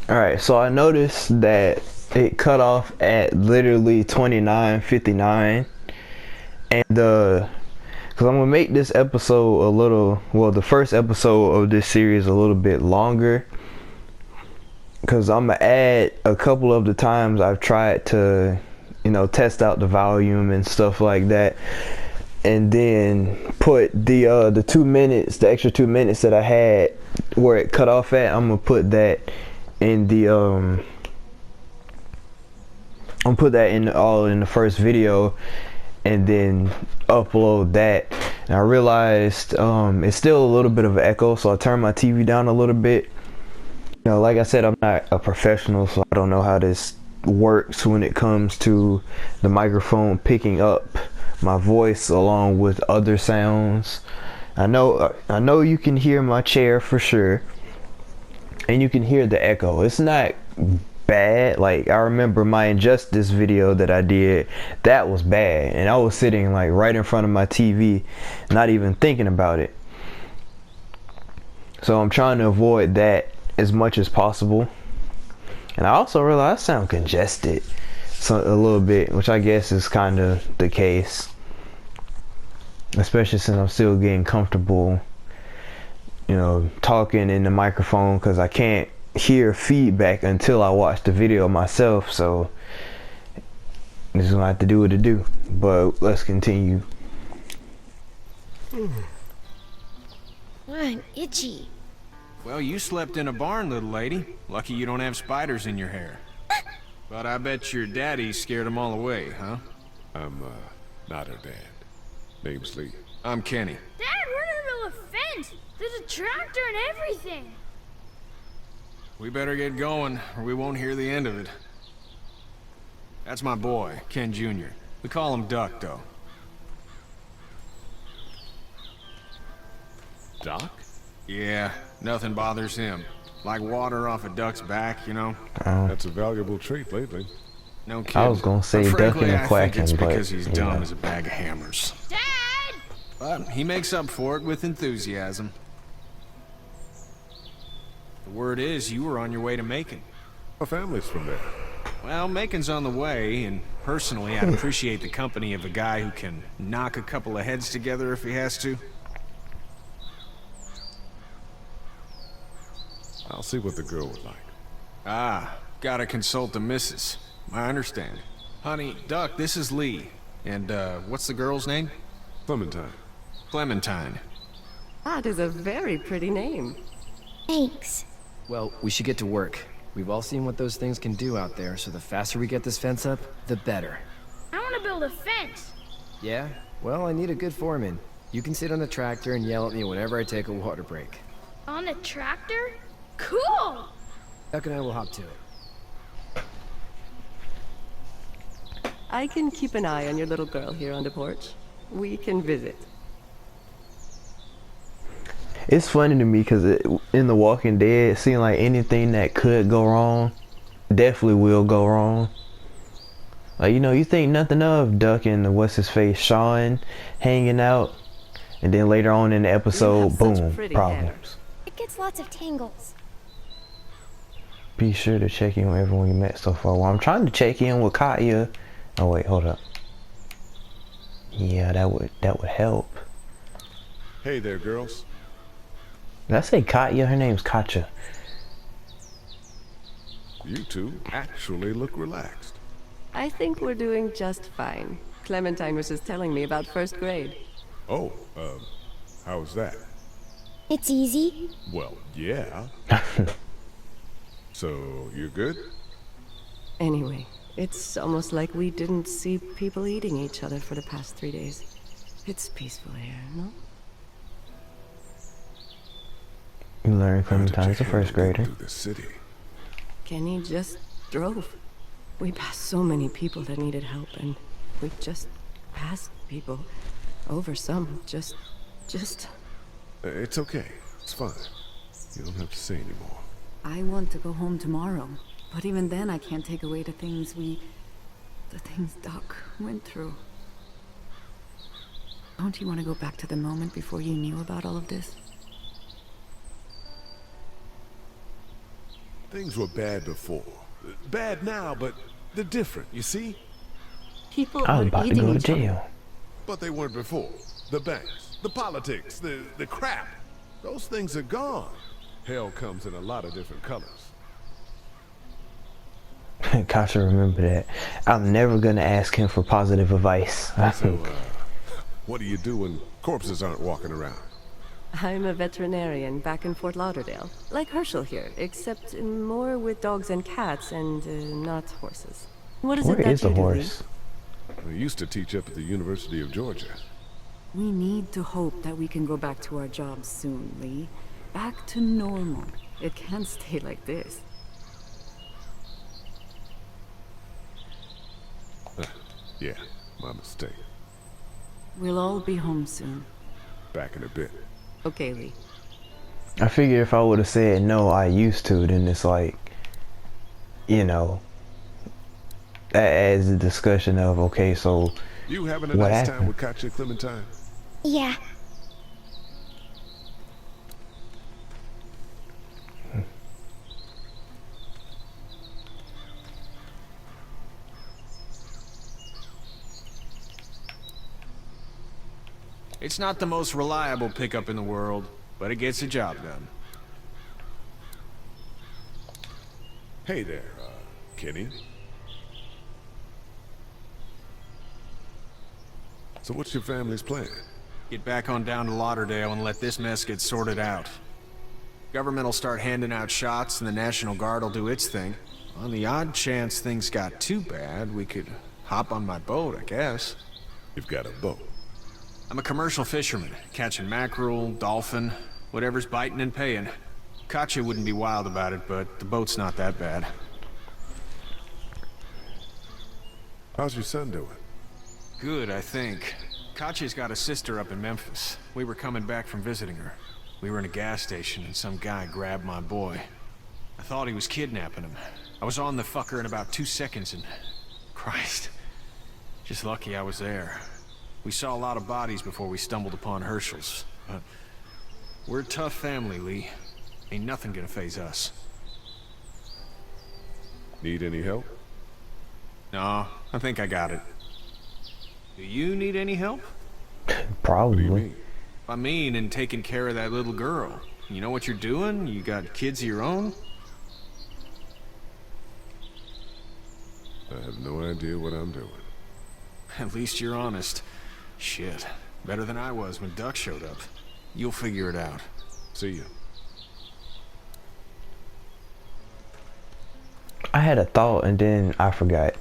Alright, so I noticed that it cut off at literally 29:59, and because I'm gonna make this episode a little, well, the first episode of this series a little bit longer, because I'm gonna add a couple of the times I've tried to, test out the volume and stuff like that, and then put the 2 minutes, the extra 2 minutes that I had where it cut off at. I'm gonna put that in the I'm gonna put that in all in the first video, and then upload that. And I realized it's still a little bit of an echo, so I turned my TV down a little bit. Like I said, I'm not a professional, so I don't know how this works when it comes to the microphone picking up my voice along with other sounds. I know you can hear my chair for sure, and you can hear the echo. It's not bad. Like, I remember my Injustice video that I did, that was bad, and I was sitting like right in front of my TV, not even thinking about it. So I'm trying to avoid that as much as possible. And I also realized I sound congested a little bit, which I guess is kind of the case, especially since I'm still getting comfortable talking in the microphone, because I can't hear feedback until I watch the video myself. So this is gonna have to do what it do. But let's continue. I'm itchy. Well, you slept in a barn, little lady. Lucky you don't have spiders in your hair. But I bet your daddy scared them all away, huh? I'm, not her dad. Name's Lee. I'm Kenny. Dad, we're in the middle of a fence. There's a tractor and everything. We better get going, or we won't hear the end of it. That's my boy, Ken Jr. We call him Duck, though. Doc? Yeah, nothing bothers him. Like water off a duck's back, That's a valuable trait lately. No kidding. I was gonna say Frankly, ducking and I quacking, think it's but because he's dumb as a bag of hammers. Dad! But he makes up for it with enthusiasm. The word is you were on your way to Macon. Our family's from there. Well, Macon's on the way, and personally, I'd appreciate the company of a guy who can knock a couple of heads together if he has to. I'll see what the girl would like. Ah, gotta consult the missus. I understand. Honey, Duck, this is Lee. And, what's the girl's name? Clementine. Clementine. That is a very pretty name. Thanks. Well, we should get to work. We've all seen what those things can do out there, so the faster we get this fence up, the better. I want to build a fence. Yeah? Well, I need a good foreman. You can sit on the tractor and yell at me whenever I take a water break. On a tractor? Cool! Duck and I will hop to it. I can keep an eye on your little girl here on the porch. We can visit. It's funny to me because in The Walking Dead, it seemed like anything that could go wrong definitely will go wrong. Like, you think nothing of Duck and what's his face, Sean, hanging out, and then later on in the episode, boom, problems. It gets lots of tangles. Be sure to check in with everyone you met so far. Well, I'm trying to check in with Katya. Oh wait, hold up. Yeah, that would help. Hey there, girls. Did I say Katya? Her name's Katya. You two actually look relaxed. I think we're doing just fine. Clementine was just telling me about first grade. Oh, how was that? It's easy. Well, yeah. So, you're good? Anyway, it's almost like we didn't see people eating each other for the past 3 days. It's peaceful here, no? You learn Clementine's a first grader. Through the city. Kenny just drove. We passed so many people that needed help, and we just passed people. Over some, just... It's okay. It's fine. You don't have to say anymore. I want to go home tomorrow, but even then I can't take away the things Doc went through. Don't you want to go back to the moment before you knew about all of this? Things were bad before. Bad now, but they're different, you see? People I are was about to eating go to each other. jail. But they weren't before. The banks, the politics, the crap. Those things are gone. Hell comes in a lot of different colors. Kasha, remember that. I'm never gonna ask him for positive advice. So, what do you do when corpses aren't walking around? I'm a veterinarian back in Fort Lauderdale. Like Herschel here, except more with dogs and cats and not horses. What is Where it that is the you do, Lee? horse? I used to teach up at the University of Georgia. We need to hope that we can go back to our jobs soon, Lee. Back to normal. It can't stay like this. Yeah, my mistake. We'll all be home soon. Back in a bit. Okay, Lee. I figure if I would have said no, I used to, then it's like, you know, that adds a discussion of, okay, so You having a what nice happened? time with Katya Clementine? Yeah. It's not the most reliable pickup in the world, but it gets the job done. Hey there, Kenny. So what's your family's plan? Get back on down to Lauderdale and let this mess get sorted out. Government will start handing out shots and the National Guard will do its thing. On the odd chance things got too bad, we could hop on my boat, I guess. You've got a boat. I'm a commercial fisherman, catching mackerel, dolphin, whatever's biting and paying. Katya wouldn't be wild about it, but the boat's not that bad. How's your son doing? Good, I think. Katya's got a sister up in Memphis. We were coming back from visiting her. We were in a gas station and some guy grabbed my boy. I thought he was kidnapping him. I was on the fucker in about 2 seconds and... Christ. Just lucky I was there. We saw a lot of bodies before we stumbled upon Herschel's. But we're a tough family, Lee. Ain't nothing gonna faze us. Need any help? No, I think I got it. Do you need any help? Probably. What do you mean? I mean, in taking care of that little girl. You know what you're doing? You got kids of your own? I have no idea what I'm doing. At least you're honest. Shit. Better than I was when Duck showed up. You'll figure it out. See ya. I had a thought and then I forgot.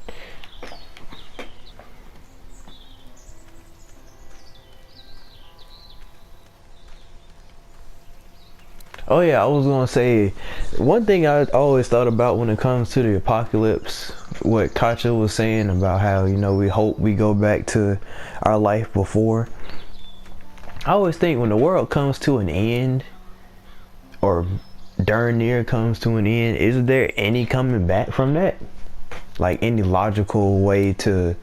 Oh yeah, I was gonna say, one thing I always thought about when it comes to the apocalypse, what Katya was saying about how, you know, we hope we go back to our life before. I always think when the world comes to an end, or darn near comes to an end, is there any coming back from that? Like any logical way to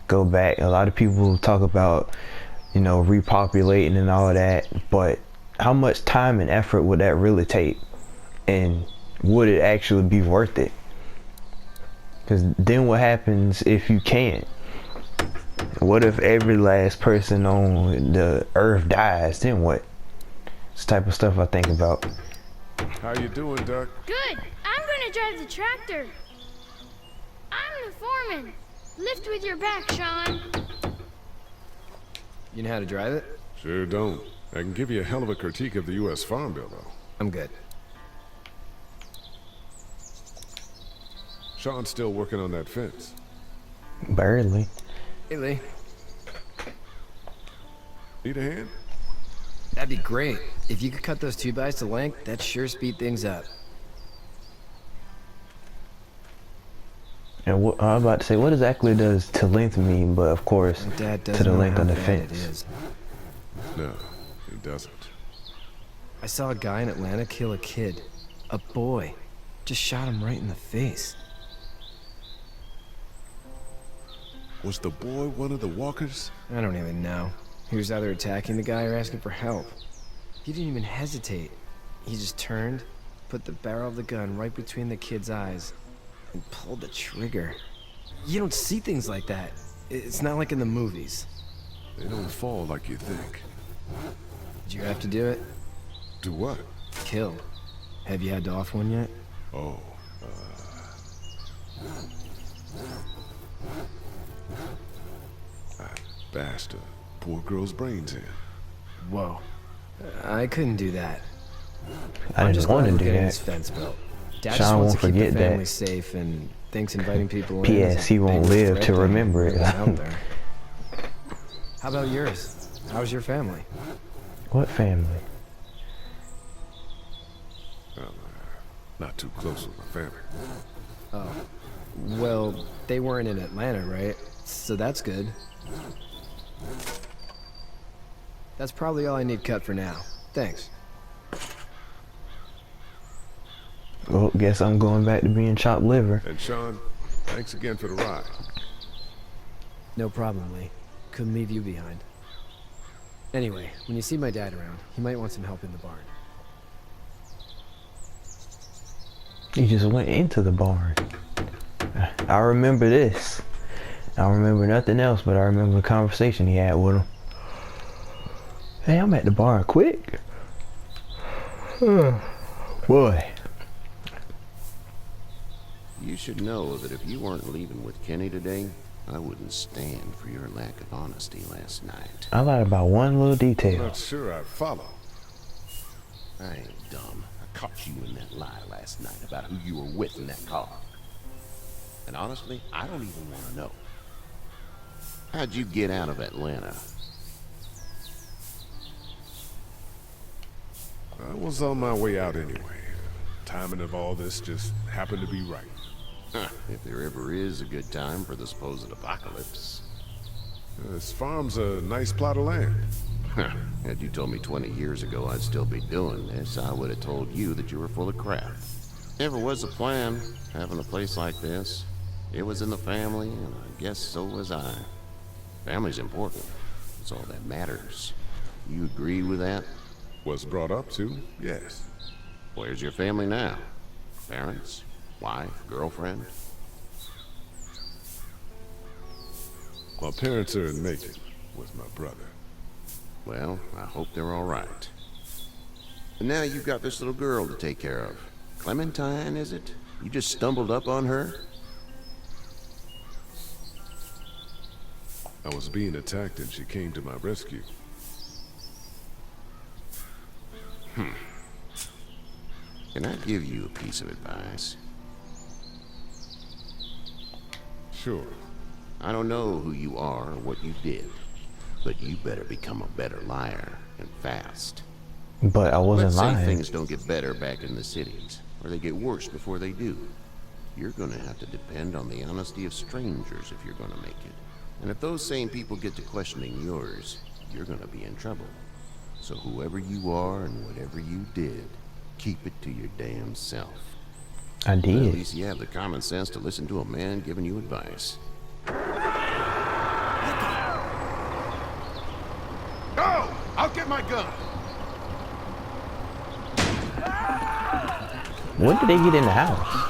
go back? A lot of people talk about, you know, repopulating and all of that, but how much time and effort would that really take? And would it actually be worth it? Because then what happens if you can't? What if every last person on the earth dies? Then what? It's the type of stuff I think about. How you doing, Duck? Good. I'm gonna drive the tractor. I'm the foreman. Lift with your back, Sean. You know how to drive it? Sure don't. I can give you a hell of a critique of the U.S. Farm Bill, though. I'm good. Sean's still working on that fence. Barely. Hey, Lee. Need a hand? That'd be great. If you could cut those 2x to length, that'd sure speed things up. And what I'm about to say, what exactly does to length mean? But of course, My dad to doesn't the know length how of the bad it fence. is. No, he doesn't. I saw a guy in Atlanta kill a kid. A boy. Just shot him right in the face. Was the boy one of the walkers? I don't even know. He was either attacking the guy or asking for help. He didn't even hesitate. He just turned, put the barrel of the gun right between the kid's eyes and pulled the trigger. You don't see things like that. It's not like in the movies. They don't fall like you think. Did you have to do it? Do what? Kill. Have you had to off one yet? Oh, I bashed a poor girl's brains in. Whoa. I couldn't do that. I I'm didn't just want glad to we're do getting that. this fence built. Dad Sean just wants won't to keep the forget that. family safe and thinks inviting people in P.S. is he a won't bigger live threat to than remember it. what's out there. How about yours? How's your family? What family? Not too close with my family. Oh. Well, they weren't in Atlanta, right? So that's good. That's probably all I need cut for now. Thanks. Well, guess I'm going back to being chopped liver. And Sean, thanks again for the ride. No problem, Lee. Couldn't leave you behind. Anyway, when you see my dad around, he might want some help in the barn. He just went into the barn. I remember this. I don't remember nothing else, but I remember the conversation he had with him. Hey, I'm at the barn quick. Boy. You should know that if you weren't leaving with Kenny today, I wouldn't stand for your lack of honesty last night. I lied about one little I'm detail. not sure I'd follow. I ain't dumb. I caught you in that lie last night about who you were with in that car. And honestly, I don't even want to know. How'd you get out of Atlanta? I was on my way out anyway. Timing of all this just happened to be right. Huh, if there ever is a good time for the supposed apocalypse. This farm's a nice plot of land. Huh, had you told me 20 years ago I'd still be doing this, I would have told you that you were full of crap. Never was a plan, having a place like this. It was in the family, and I guess so was I. Family's important. It's all that matters. You agree with that? Was brought up to, yes. Where's your family now? Parents? Wife? Girlfriend? My parents are in Macon, with my brother. Well, I hope they're all right. And now you've got this little girl to take care of. Clementine, is it? You just stumbled up on her? I was being attacked and she came to my rescue. Can I give you a piece of advice? Sure. I don't know who you are or what you did, but you better become a better liar, and fast. But I wasn't Let's say lying. things don't get better back in the cities, or they get worse before they do. You're gonna have to depend on the honesty of strangers if you're gonna make it. And if those same people get to questioning yours, you're gonna be in trouble. So whoever you are and whatever you did, keep it to your damn self. I But at did. least you have the common sense to listen to a man giving you advice. Go! I'll get my gun! When did they get in the house?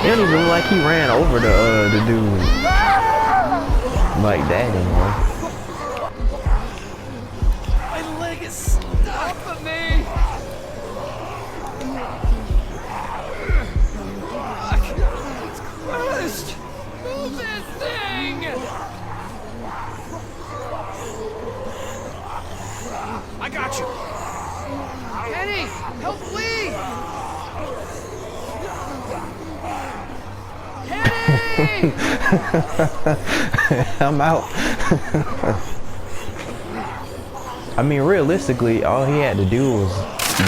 It don't even look like he ran over the dude like that anymore. My leg is stopping me! It's crushed! Move this thing! I got you. Kenny! Help Lee! Kenny! I'm out. I mean, realistically, all he had to do was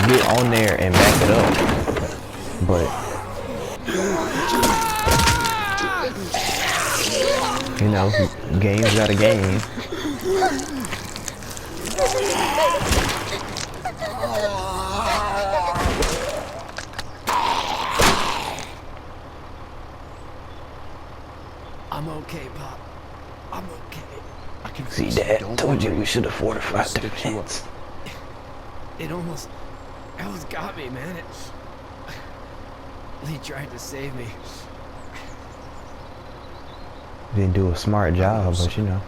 get on there and back it up. But you know, game's got a game. I'm okay, Pop. I'm okay. I can See, fix it, Dad, don't told you worry. we should have fortified the Stitch you up. fence. It almost got me, man. Lee tried to save me. Didn't do a smart job, but you know,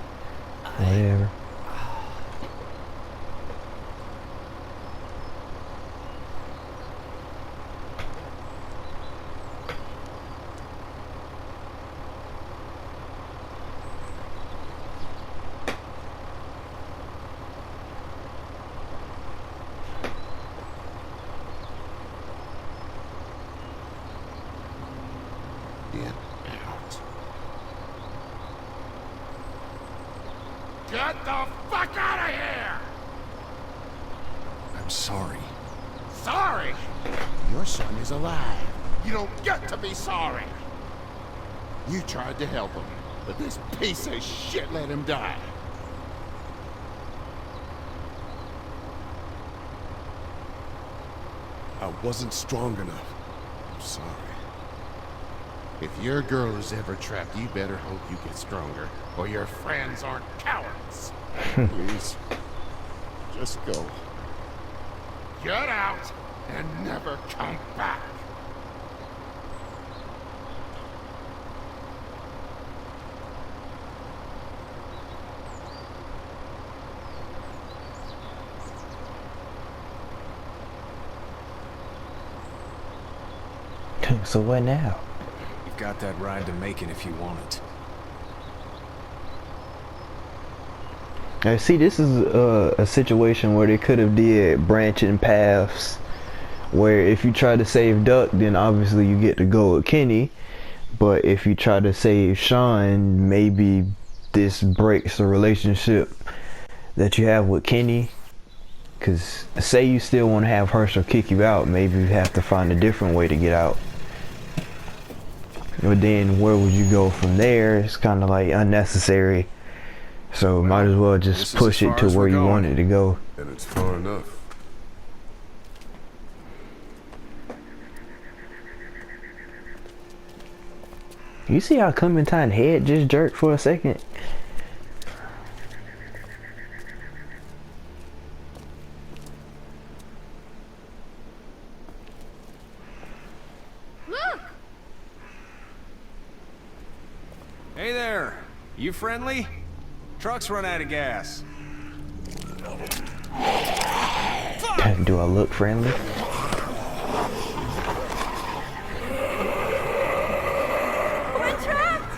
whatever. Get the fuck out of here! I'm sorry. Sorry? Your son is alive. You don't get to be sorry. You tried to help him, but this piece of shit let him die. I wasn't strong enough. I'm sorry. If your girl is ever trapped, you better hope you get stronger, or your friends aren't cowards. Please, just go. Get out and never come back. So what now? You've got that ride to Macon if you want it. Now, see, this is a situation where they could have did branching paths, where if you try to save Duck, then obviously you get to go with Kenny, but if you try to save Sean, maybe this breaks the relationship that you have with Kenny. Because say you still want to have Herschel kick you out, maybe you have to find a different way to get out. But then where would you go from there? It's kind of like unnecessary. So might as well just push it to where you want it to go. And it's far enough. You see how Clementine head just jerked for a second? Look! Hey there! You friendly? Truck's run out of gas. Do I look friendly? We're trapped!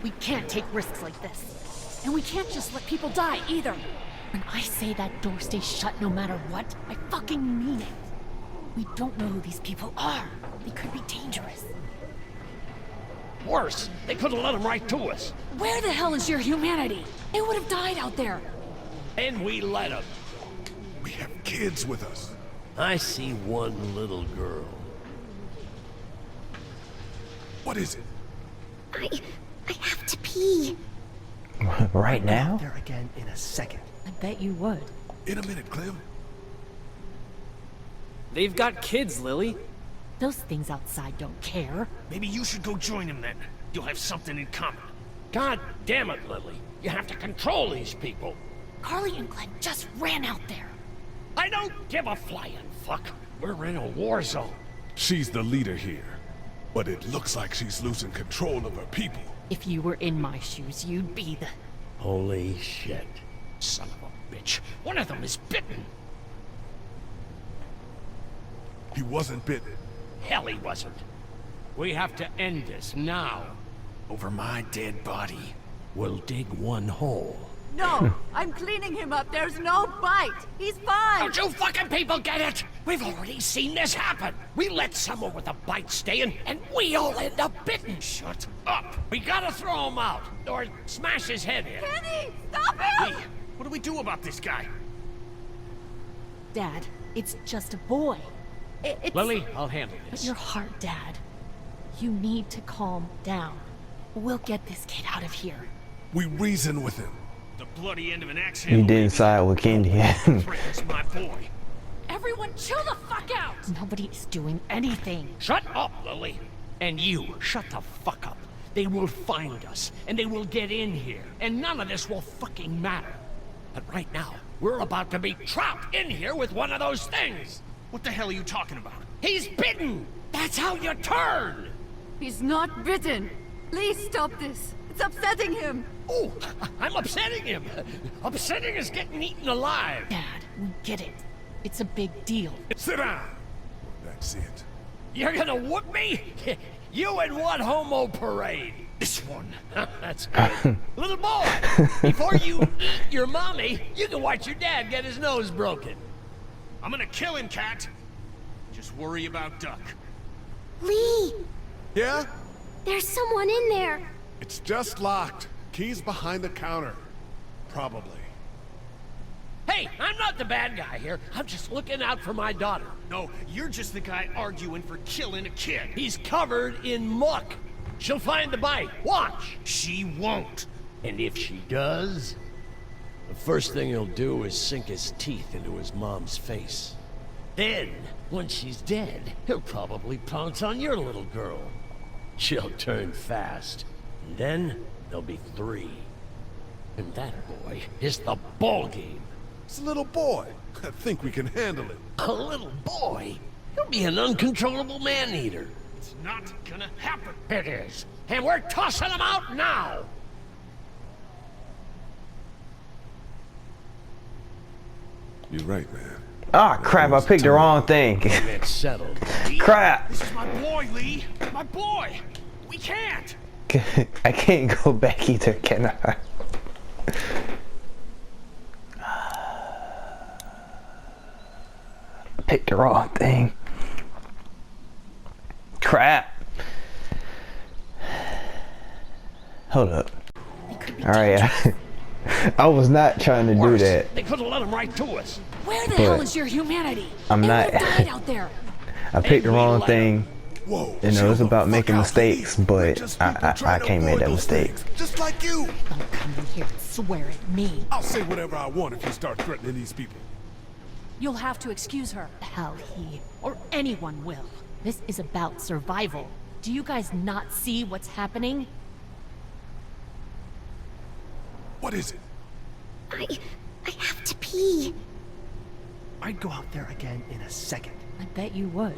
We can't take risks like this. And we can't just let people die, either. When I say that door stays shut no matter what, I fucking mean it. We don't know who these people are. They could be dangerous. Worse, they could have let them right to us. Where the hell is your humanity? They would have died out there. And we let them. We have kids with us. I see one little girl. What is it? I have to pee. Right now? There again in a second. I bet you would. In a minute, Clem. They've got kids, Lily. Those things outside don't care. Maybe you should go join them then. You'll have something in common. God damn it, Lily. You have to control these people. Carly and Glenn just ran out there. I don't give a flying fuck. We're in a war zone. She's the leader here. But it looks like she's losing control of her people. If you were in my shoes, you'd be the... Holy shit. Son of a bitch. One of them is bitten. He wasn't bitten. Hell, he wasn't. We have to end this now. Over my dead body. We'll dig one hole. No, I'm cleaning him up. There's no bite. He's fine. Don't you fucking people get it? We've already seen this happen. We let someone with a bite stay in, and we all end up bitten. Shut up. We gotta throw him out, or smash his head in. Kenny, stop him! Lee, what do we do about this guy? Dad, it's just a boy. It's... Lily, I'll handle But this. your heart, Dad. You need to calm down. We'll get this kid out of here. We reason with him. The bloody end of an axe You handle. didn't side with Kendi. Threatens my boy. Everyone chill the fuck out! Nobody is doing anything. Shut up, Lily. And you, shut the fuck up. They will find us, and they will get in here, and none of this will fucking matter. But right now, we're about to be trapped in here with one of those things. What the hell are you talking about? He's bitten! That's how you turn! He's not bitten. Please stop this. It's upsetting him. Oh, I'm upsetting him. Upsetting is getting eaten alive. Dad, we get it. It's a big deal. Sit down. That's it. You're gonna whoop me? You and what homo parade? This one. That's good. Little boy, before you eat your mommy, you can watch your dad get his nose broken. I'm gonna kill him, Cat. Just worry about Duck. Lee, Yeah? there's someone in there. It's just locked. Key's behind the counter. Probably. Hey, I'm not the bad guy here. I'm just looking out for my daughter. No, you're just the guy arguing for killing a kid. He's covered in muck. She'll find the bite. Watch. She won't. And if she does, the first thing he'll do is sink his teeth into his mom's face. Then, once she's dead, he'll probably pounce on your little girl. She'll turn fast. And then, there'll be 3. And that boy is the ball game. It's a little boy. I think we can handle it. A little boy? He'll be an uncontrollable man-eater. It's not gonna happen. It is. And we're tossing him out now! You're right, man. Ah, crap, I picked the wrong thing. It's settled. Crap. This is my boy, Lee. My boy. We can't. I can't go back either, can I? I picked the wrong thing. Crap. Hold up. Alright, I was not trying to do that. They could have let him right to us. Where the But hell is your humanity? I'm They not- would have died out there. I picked the wrong thing. Whoa. You know, it's chill the about fuck making out, mistakes, please. We're but just people I trying to can't make avoid that those mistake. things, just like you. Don't come in here and swear at me. I'll say whatever I want if you start threatening these people. You'll have to excuse her. Hell, he or anyone will. This is about survival. Do you guys not see what's happening? What is it? I have to pee. I'd go out there again in a second. I bet you would.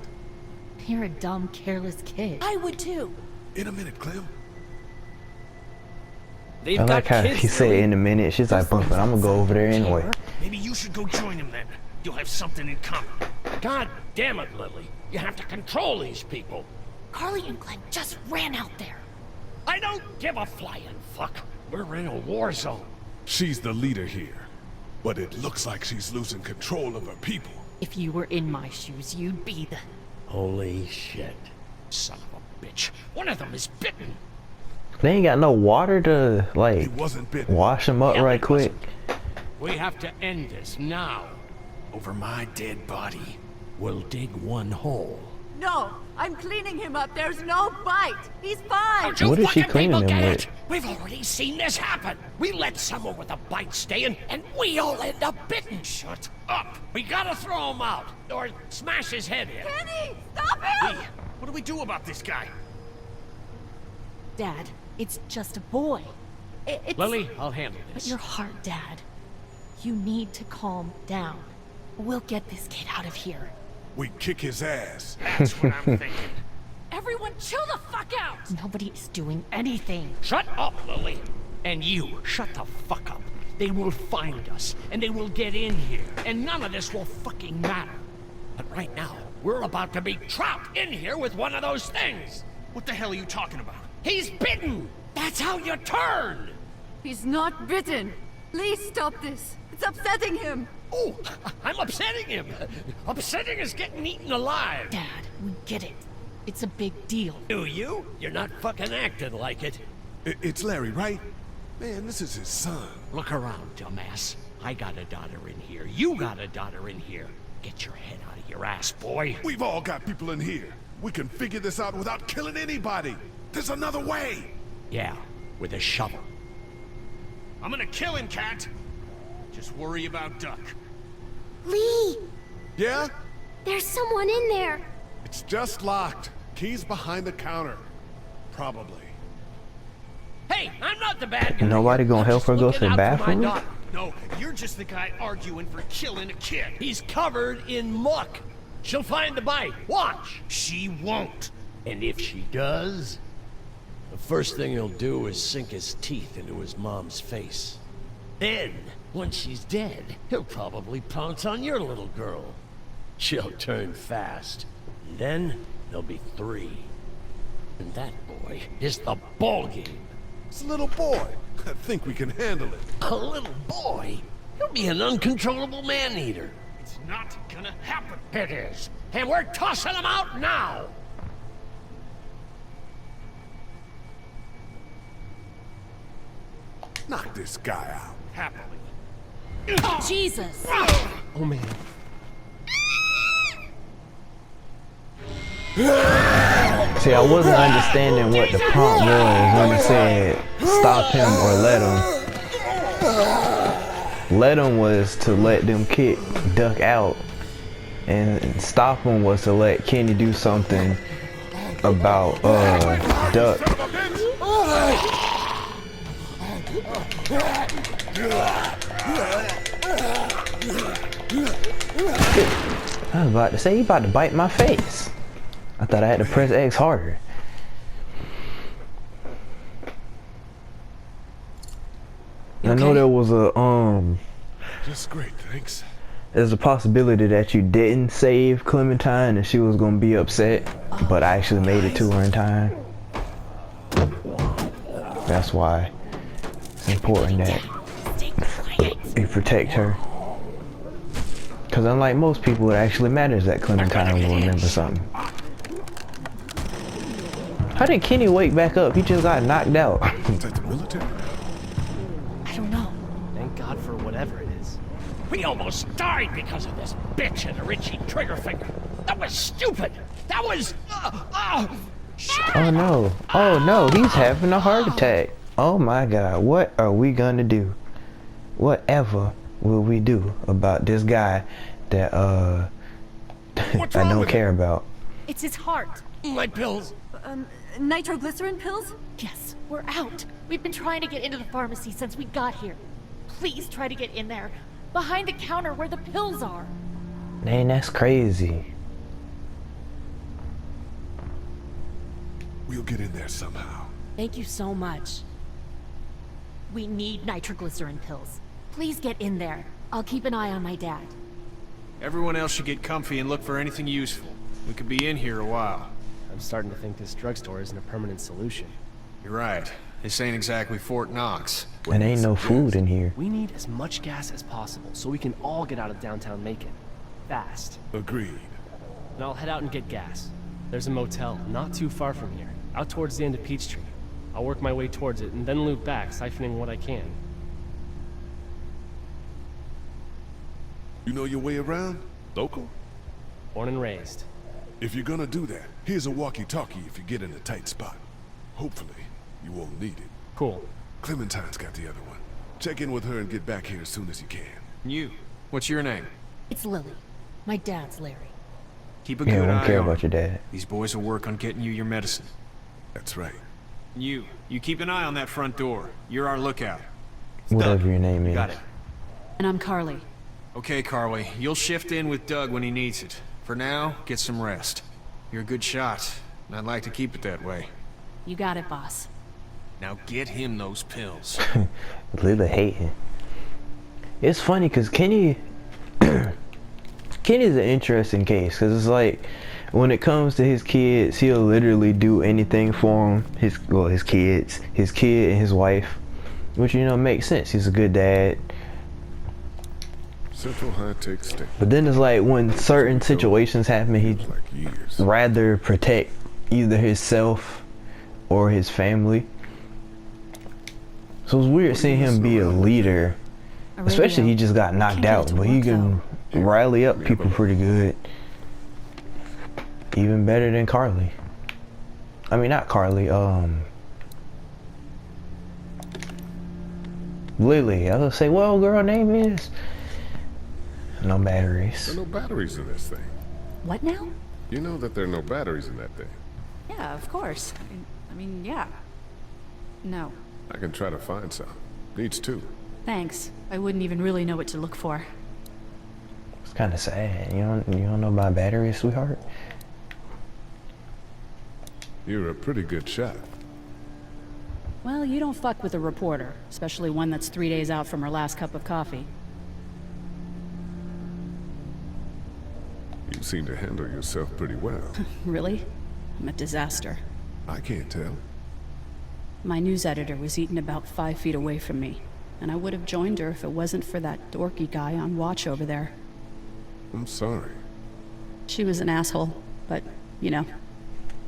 You're a dumb, careless kid. I would too. In a minute, Clem. They've I got like how kids, she said Lily. in a minute. She's like, but I'm gonna go over there anyway. Maybe you should go join him then. You'll have something in common. God damn it, Lily. You have to control these people. Carly and Glenn just ran out there. I don't give a flying fuck. We're in a war zone. She's the leader here. But it looks like she's losing control of her people. If you were in my shoes, you'd be the... Holy shit. Son of a bitch. One of them is bitten. They ain't got no water to, He like, wasn't bitten. wash them up Yeah, right he quick. We have to end this now. Over my dead body. We'll dig one hole. No, I'm cleaning him up. There's no bite. He's fine. Don't you What is she fucking cleaning people him get with? it? We've already seen this happen. We let someone with a bite stay in, and we all end up bitten. Shut up. We gotta throw him out, or smash his head in. Kenny, stop him! Lee, what do we do about this guy? Dad, it's just a boy. It's... Lily, I'll handle But this. your heart, Dad. You need to calm down. We'll get this kid out of here. We kick his ass. That's what I'm thinking. Everyone chill the fuck out! Nobody is doing anything. Shut up, Lily. And you, shut the fuck up. They will find us, and they will get in here, and none of this will fucking matter. But right now, we're about to be trapped in here with one of those things. What the hell are you talking about? He's bitten! That's how you turn! He's not bitten. Lee, stop this. It's upsetting him. Oh, I'm upsetting him. Upsetting is getting eaten alive. Dad, we get it. It's a big deal. Do you? You're not fucking acting like it. It's Larry, right? Man, this is his son. Look around, dumbass. I got a daughter in here. You got a daughter in here. Get your head out of your ass, boy. We've all got people in here. We can figure this out without killing anybody. There's another way. Yeah, with a shovel. I'm gonna kill him, Cat. Just worry about Duck. Lee, Yeah? there's someone in there. It's just locked. Key's behind the counter. Probably. Hey, I'm not the bad guy. Nobody gonna help her go to the bathroom? No, you're just the guy arguing for killing a kid. He's covered in muck. She'll find the bite. Watch. She won't. And if she does, the first thing he'll do is sink his teeth into his mom's face. Then, when she's dead, he'll probably pounce on your little girl. She'll turn fast. And then, there'll be 3. And that, boy, is the ball game. It's a little boy. I think we can handle it. A little boy? He'll be an uncontrollable man-eater. It's not gonna happen. It is. And we're tossing him out now! Knock this guy out. Happily. Jesus! Oh man. See, I wasn't understanding what the prompt was when it said stop him or let him. Let him was to let them kick Duck out, and stop him was to let Kenny do something about Duck. I was about to say, he about to bite my face. I thought I had to press X harder. I know there was a Just great, thanks. there's a possibility that you didn't save Clementine and she was gonna be upset, but I actually made it to her in time. That's why it's important that you protect her. Because unlike most people, it actually matters that Clementine will remember something. How did Kenny wake back up? He just got knocked out. Is that the military? I don't know. Thank God for whatever it is. We almost died because of this bitch and a itchy trigger finger. That was stupid. That was... Oh no. Oh no, he's having a heart attack. Oh my God, what are we gonna do? Whatever will we do about this guy that I don't care about? It's his heart. My pills. Nitroglycerin pills? Yes, we're out. We've been trying to get into the pharmacy since we got here. Please try to get in there. Behind the counter where the pills are. Man, that's crazy. We'll get in there somehow. Thank you so much. We need nitroglycerin pills. Please get in there. I'll keep an eye on my dad. Everyone else should get comfy and look for anything useful. We could be in here a while. I'm starting to think this drugstore isn't a permanent solution. You're right. This ain't exactly Fort Knox. And ain't no food in here. We need as much gas as possible so we can all get out of downtown Macon. Fast. Agreed. And I'll head out and get gas. There's a motel not too far from here, out towards the end of Peachtree. I'll work my way towards it and then loop back, siphoning what I can. You know your way around? Local? Born and raised. If you're gonna do that, here's a walkie-talkie if you get in a tight spot. Hopefully, you won't need it. Cool. Clementine's got the other one. Check in with her and get back here as soon as you can. You. What's your name? It's Lily. My dad's Larry. Keep a Yeah, I good don't eye care on about your dad. These boys will work on getting you your medicine. That's right. You keep an eye on that front door. You're our lookout. Whatever your name is. Got it. And I'm Carly. Okay, Carly. You'll shift in with Doug when he needs it. For now, get some rest. You're a good shot, and I'd like to keep it that way. You got it, boss. Now get him those pills. Lily hating. It's funny because Kenny's an interesting case because it's like when it comes to his kids, he'll literally do anything for them. His kids, his kid and his wife. which you know makes sense. He's a good dad. Central high-tech state. But then it's like when certain situations happen, he'd Like years. rather protect either himself or his family. So it's weird seeing him be a leader, especially he just got knocked out, but he can rally up people pretty good. Even better than Carly. I mean, not Carly, Lily. I was gonna say, well, girl name is... No batteries. There are no batteries in this thing. What now? You know that there are no batteries in that thing. Yeah, of course. I mean, yeah. No. I can try to find some. Needs two. Thanks. I wouldn't even really know what to look for. It's kind of sad. You don't know about batteries, sweetheart? You're a pretty good shot. Well, you don't fuck with a reporter, especially one that's 3 days out from her last cup of coffee. You seem to handle yourself pretty well. Really? I'm a disaster. I can't tell. My news editor was eaten about 5 feet away from me, and I would have joined her if it wasn't for that dorky guy on watch over there. I'm sorry. She was an asshole, but, you know.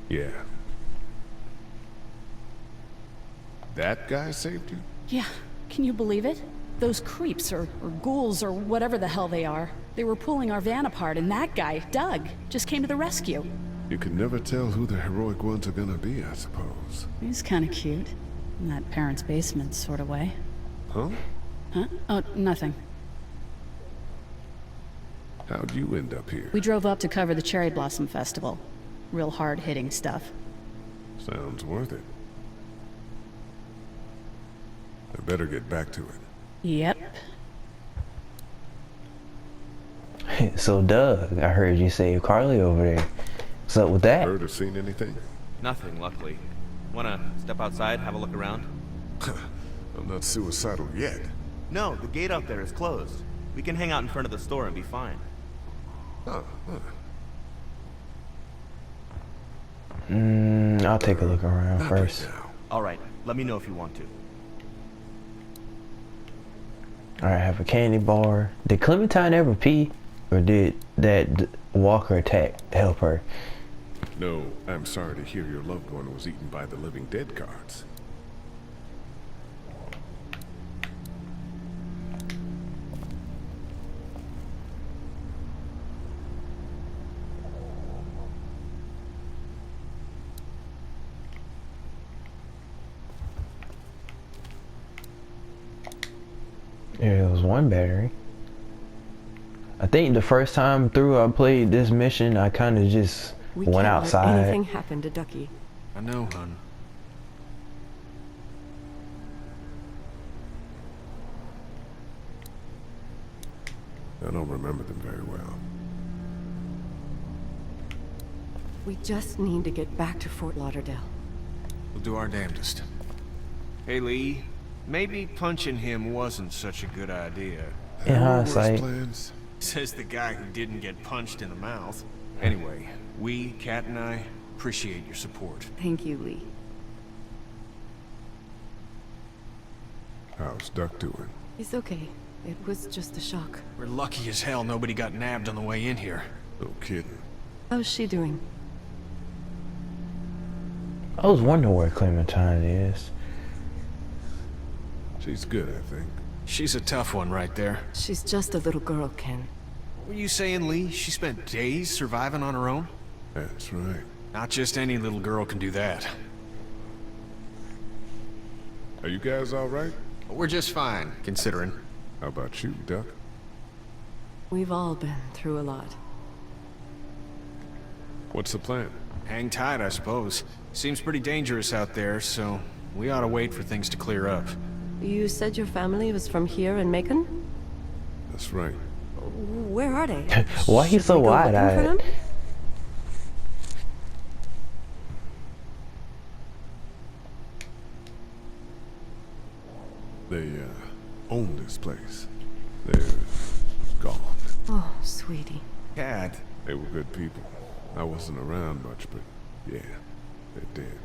Yeah. That guy saved you? Yeah, can you believe it? Those creeps, or ghouls, or whatever the hell they are, they were pulling our van apart, and that guy, Doug, just came to the rescue. You can never tell who the heroic ones are gonna be, I suppose. He's kind of cute. In that parents' basement sort of way. Huh? Huh? Oh, nothing. How'd you end up here? We drove up to cover the Cherry Blossom Festival. Real hard-hitting stuff. Sounds worth it. I better get back to it. Yep. So Doug, I heard you save Carly over there. What's up with that? Heard or seen anything? Nothing, luckily. Wanna step outside, have a look around? I'm not suicidal yet. No, the gate out there is closed. We can hang out in front of the store and be fine. I'll take a look around first. Alright, let me know if you want to. Alright, have a candy bar. Did Clementine ever pee? Or did that Walker attack help her? No, I'm sorry to hear your loved one was eaten by the living dead guards. There was one battery. I think the first time through I played this mission, I kind of just went outside. Let anything happen to Ducky. I know, hon. I don't remember them very well. We just need to get back to Fort Lauderdale. We'll do our damnedest. Hey, Lee, maybe punching him wasn't such a good idea. In hindsight. Plans? Says the guy who didn't get punched in the mouth. Anyway, we, Kat and I, appreciate your support. Thank you, Lee. How's Duck doing? He's okay. It was just a shock. We're lucky as hell nobody got nabbed on the way in here. No kidding. How's she doing? I was wondering where Clementine is. She's good, I think. She's a tough one right there. She's just a little girl, Ken. What were you saying, Lee? She spent days surviving on her own? That's right. Not just any little girl can do that. Are you guys all right? We're just fine, considering. How about you, Duck? We've all been through a lot. What's the plan? Hang tight, I suppose. Seems pretty dangerous out there, so we ought to wait for things to clear up. You said your family was from here in Macon? That's right. Where are they? Why he's so Should we go looking for wide-eyed? them? They, own this place. They're gone. Oh, sweetie. Kat. They were good people. I wasn't around much, but yeah, they're dead.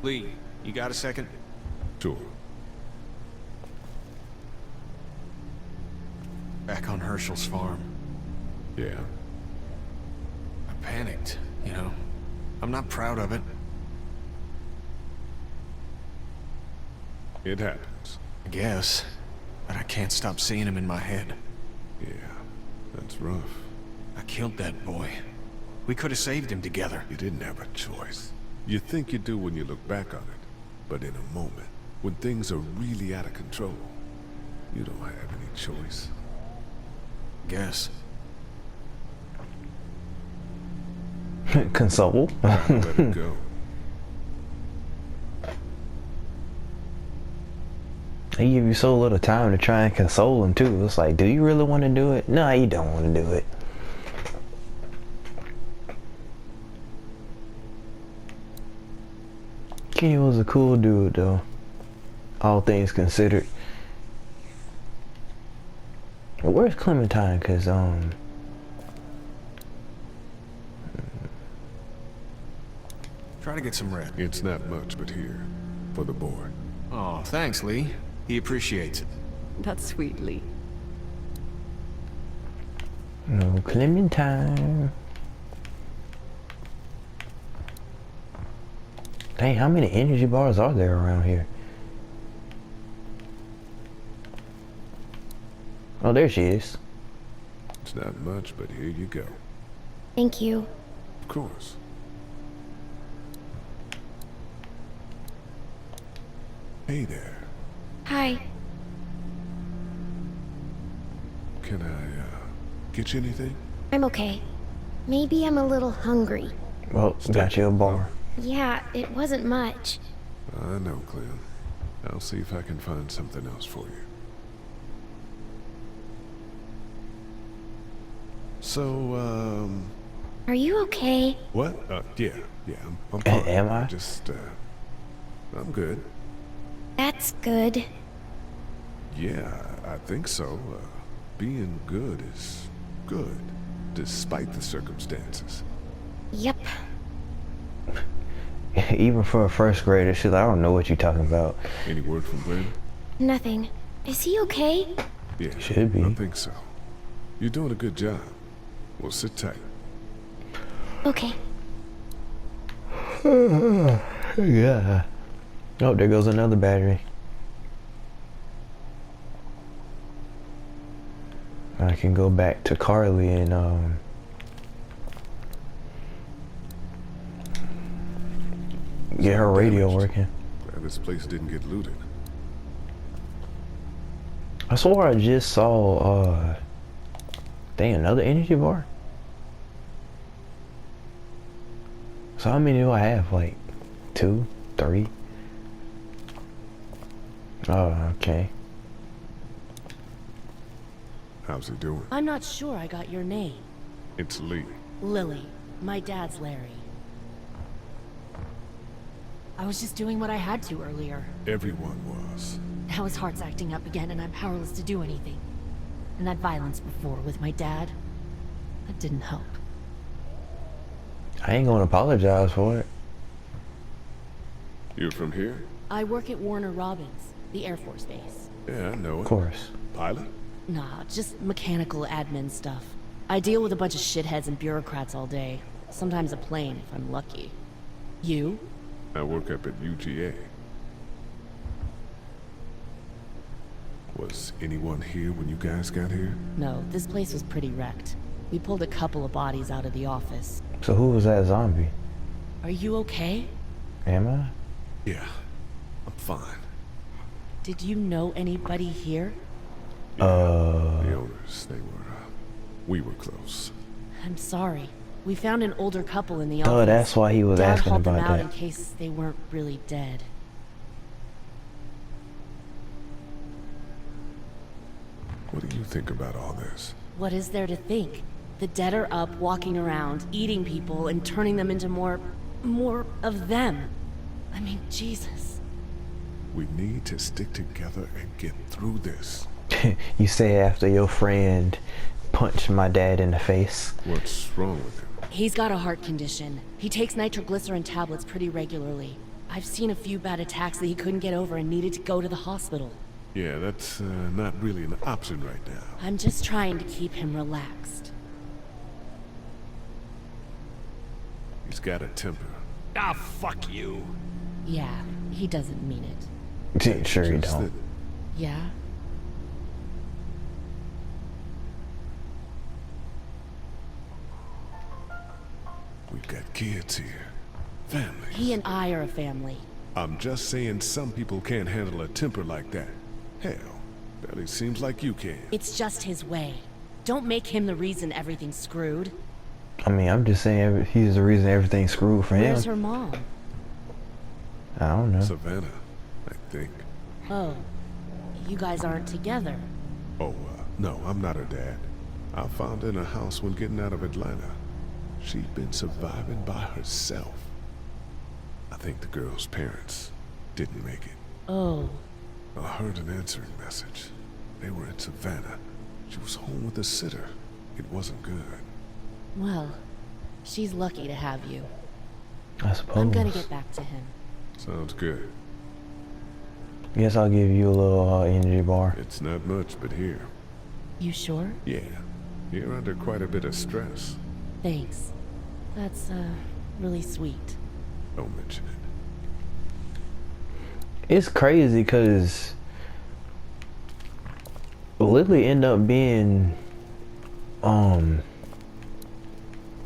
Lee, you got a second? Sure. back on Herschel's farm. Yeah. I panicked, you know. I'm not proud of it. It happens. I guess. But I can't stop seeing him in my head. Yeah, that's rough. I killed that boy. We could have saved him together. You didn't have a choice. You think you do when you look back on it. But in a moment, when things are really out of control, you don't have any choice. Guess. Console. Let it go. They give you so little time to try and console him too. It's like, do you really want to do it? No, you don't want to do it. Kenny was a cool dude though, all things considered. Where's Clementine? Cause try to get some rest. It's not much, but here, for the boy. Oh, thanks, Lee. He appreciates it. That's sweet, Lee. no Clementine. Dang, how many energy bars are there around here? Oh, there she is. It's not much, but here you go. Thank you. Of course. Hey there. Hi. Can I, get you anything? I'm okay. Maybe I'm a little hungry. Well, got you a bar. Yeah, it wasn't much. I know, Clem. I'll see if I can find something else for you. So, Are you okay? what? Yeah, I'm fine. Am I? Just, I'm good. That's good. Yeah, I think so. Being good is good, despite the circumstances. Yep. Even for a first grader, she's like, I don't know what you're talking about. Any word from Glenn? Nothing. Is he okay? Yeah, Should be. I think so. You're doing a good job. Well, sit tight. Okay. Yeah. Oh, there goes another battery. I can go back to Carly and get her radio working. Glad this place didn't get looted. I swore I just saw dang, another energy bar. So how many do I have? Like 2, 3? Oh, okay. How's he doing? I'm not sure I got your name. It's Lee. Lily. My dad's Larry. I was just doing what I had to earlier. Everyone was. Now his heart's acting up again and I'm powerless to do anything. And that violence before with my dad, that didn't help. I ain't gonna apologize for it. You're from here? I work at Warner Robins, the Air Force base. Yeah, I know it. Of course. Pilot? Nah, just mechanical admin stuff. I deal with a bunch of shitheads and bureaucrats all day. Sometimes a plane, if I'm lucky. You? I work up at UGA. Was anyone here when you guys got here? No, this place was pretty wrecked. We pulled a couple of bodies out of the office. So who was that zombie? Are you okay? Am I? Yeah, I'm fine. Did you know anybody here? The owners, we were close. I'm sorry. We found an older couple in the office. Oh, that's why he was Dad asking hauled them about out that. in case they weren't really dead. What do you think about all this? What is there to think? The dead are up, walking around, eating people, and turning them into more of them. I mean, Jesus. We need to stick together and get through this. You say after your friend punched my dad in the face. What's wrong with him? He's got a heart condition. He takes nitroglycerin tablets pretty regularly. I've seen a few bad attacks that he couldn't get over and needed to go to the hospital. Yeah, that's not really an option right now. I'm just trying to keep him relaxed. He's got a temper. Ah, fuck you. Yeah, he doesn't mean it. Sure you Just don't. that Yeah? we've got kids here. Families. He and I are a family. I'm just saying some people can't handle a temper like that. Hell, barely seems like you can. It's just his way. Don't make him the reason everything's screwed. I mean, I'm just saying he's the reason everything's screwed for him. Where's her mom? I don't know. Savannah, I think. Oh, you guys aren't together. Oh, no, I'm not her dad. I found her in a house when getting out of Atlanta. She'd been surviving by herself. I think the girl's parents didn't make it. Oh, I heard an answering message. They were in Savannah. She was home with a sitter. It wasn't good. well, she's lucky to have you. I suppose. I'm gonna get back to him. Sounds good. Guess I'll give you a little energy bar. It's not much, but here. You sure? Yeah, you're under quite a bit of stress. Thanks. That's, really sweet. Don't mention it. It's crazy because Lily ended up being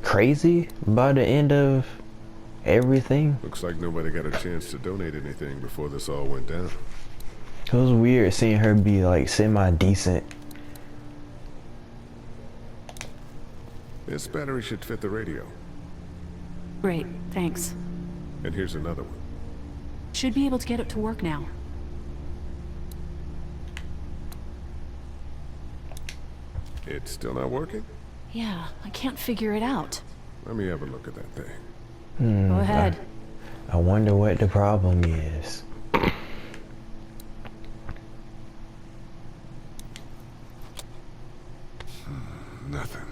crazy by the end of everything. Looks like nobody got a chance to donate anything before this all went down. It was weird seeing her be like semi-decent. This battery should fit the radio. Great, thanks. And here's another one. Should be able to get it to work now. It's still not working? Yeah, I can't figure it out. Let me have a look at that thing. Go ahead. I wonder what the problem is. Nothing.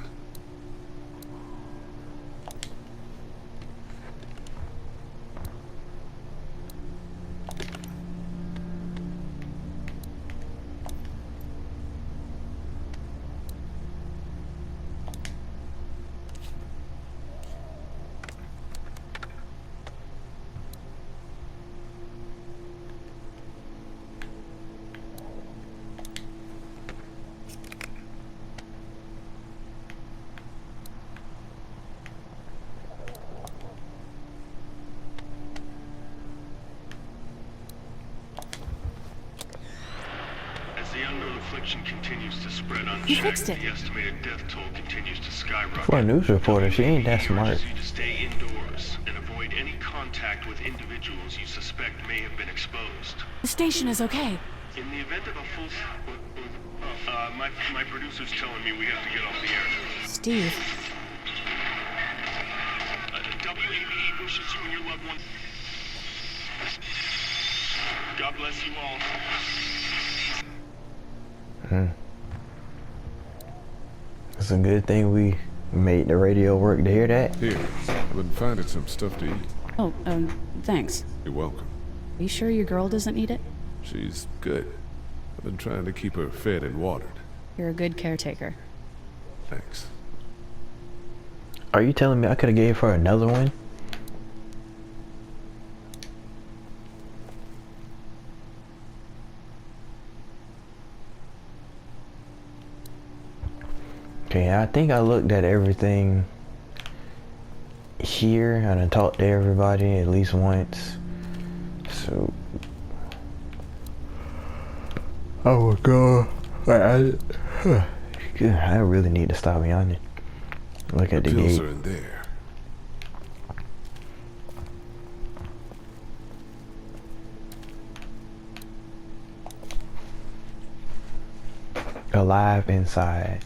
The unknown affliction continues to spread unchecked. You fixed it. The estimated death toll continues to skyrocket. For a news reporter, she ain't that smart. urges you to stay indoors and avoid any contact with individuals you suspect may have been exposed. The station is okay. In the event of a full... my producer's telling me we have to get off the air. Steve. WABE wishes you and your loved one... God bless you all. It's a good thing we made the radio work to hear that. Here, I've been finding some stuff to eat. Oh, thanks. You're welcome. Are you sure your girl doesn't need it? She's good. I've been trying to keep her fed and watered. You're a good caretaker. Thanks. Are you telling me I could have gave her another one? Okay, I think I looked at everything here and I talked to everybody at least once. So oh my god. I really need to stop yawning. Look at the pills gate. are in there. Alive inside.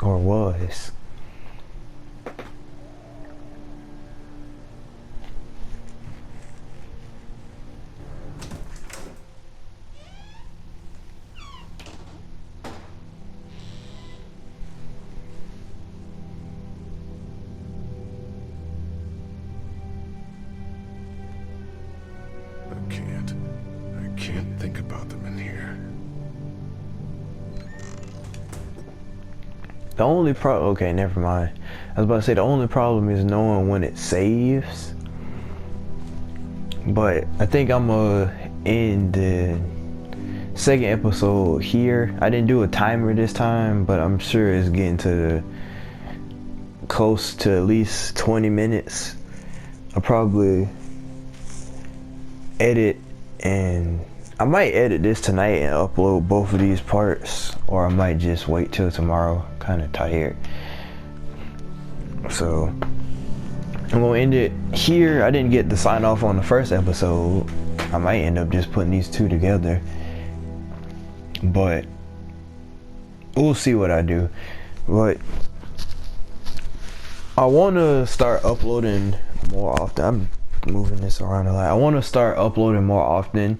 Or was. I can't think about them in here. The only okay, never mind. I was about to say the only problem is knowing when it saves. But I think I'm gonna end the second episode here. I didn't do a timer this time, but I'm sure it's getting to the close to at least 20 minutes. I'll probably edit, and I might edit this tonight and upload both of these parts, or I might just wait till tomorrow. Kind of tired, so I'm gonna end it here. I didn't get the sign off on the first episode. I might end up just putting these two together, but we'll see what I do. But I want to start uploading more often. I'm moving this around a lot. I want to start uploading more often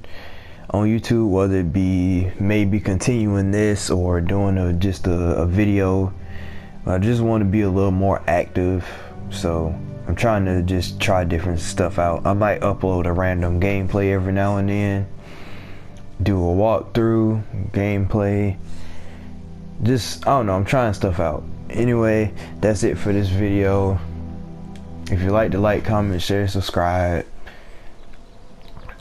on YouTube, whether it be maybe continuing this or doing just a video. I just want to be a little more active, so I'm trying to just try different stuff out. I might upload a random gameplay every now and then, do a walkthrough gameplay. Just, I don't know, I'm trying stuff out. Anyway, that's it for this video. If you like to like, comment, share, subscribe.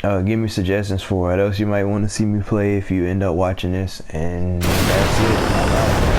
Give me suggestions for what else you might want to see me play if you end up watching this. And that's it. I'm out.